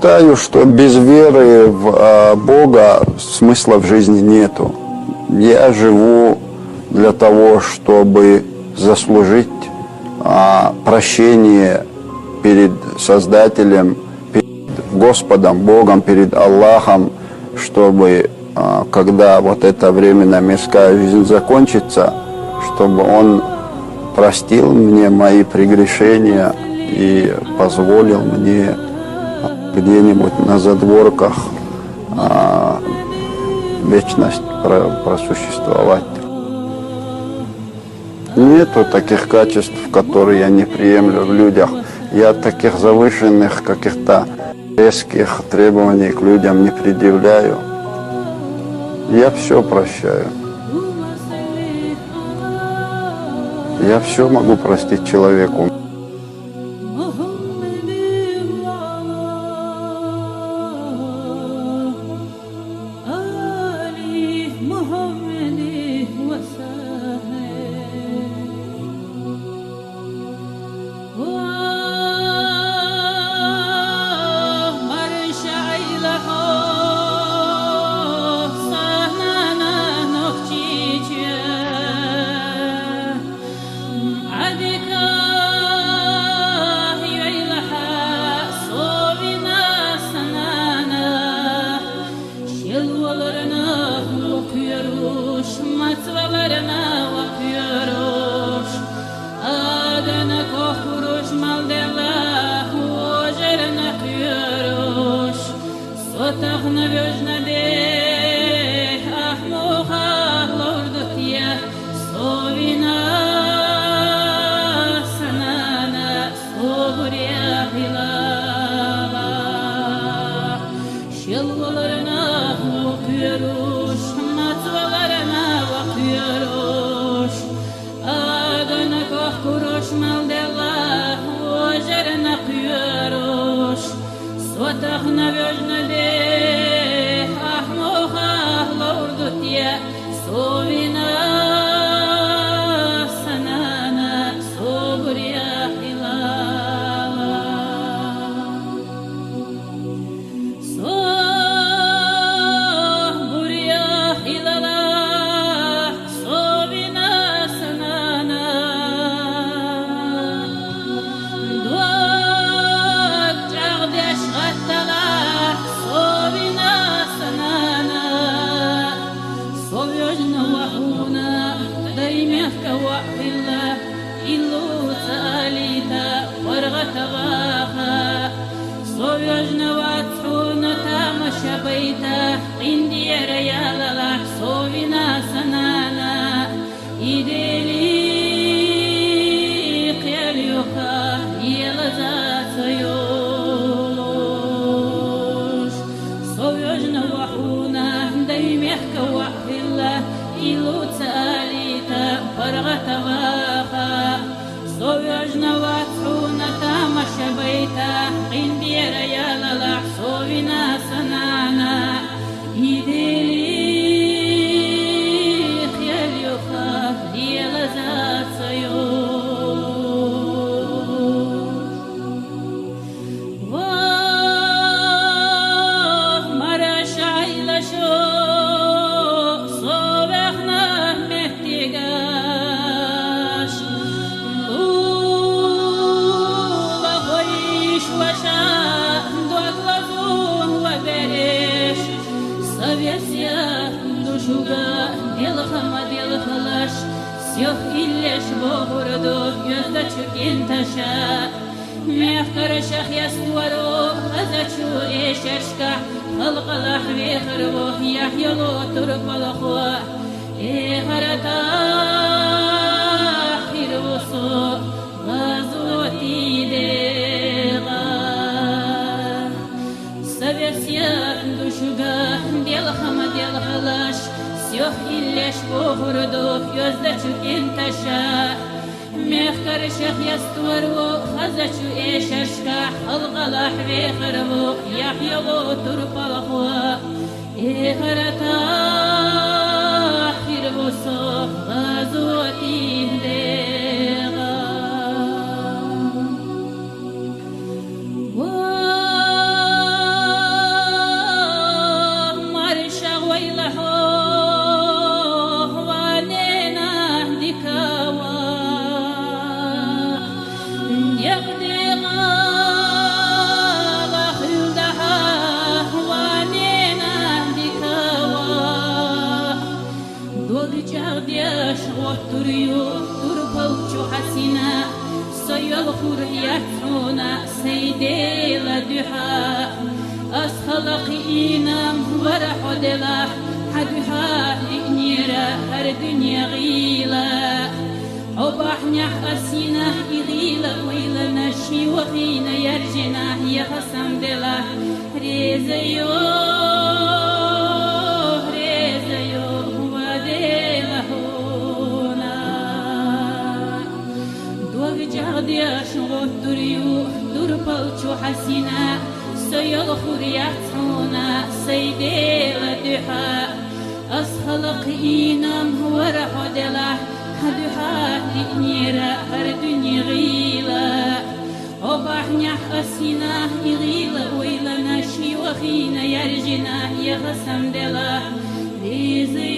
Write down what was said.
считаю, что без веры в Бога смысла в жизни нету. Я живу для того, чтобы заслужить прощение перед Создателем, перед Господом, Богом, перед Аллахом, чтобы когда вот эта временная мирская жизнь закончится, чтобы Он простил мне мои прегрешения и позволил мне где-нибудь на задворках вечность просуществовать. Нету таких качеств, которые я не приемлю в людях. Я таких завышенных каких-то резких требований к людям не предъявляю. Я все прощаю. Я все могу простить человеку. هر دنيا غيلة وبحنح أسينا غيلة ويلا نشي وخينا يرجنا يا خسم دلا ريزيو ريزيو وديلا هونا دوغ جغدي أشغل دريو در بالشو حسينا سيغ خرياتنا سيديلا دحا أصخلق إينام ورح دلا هدها لإنيرا هر دنيا غيلة وبحنح أسينا غيلة ويلا نشي وخينا يرجنا يا غسم دلا ريزي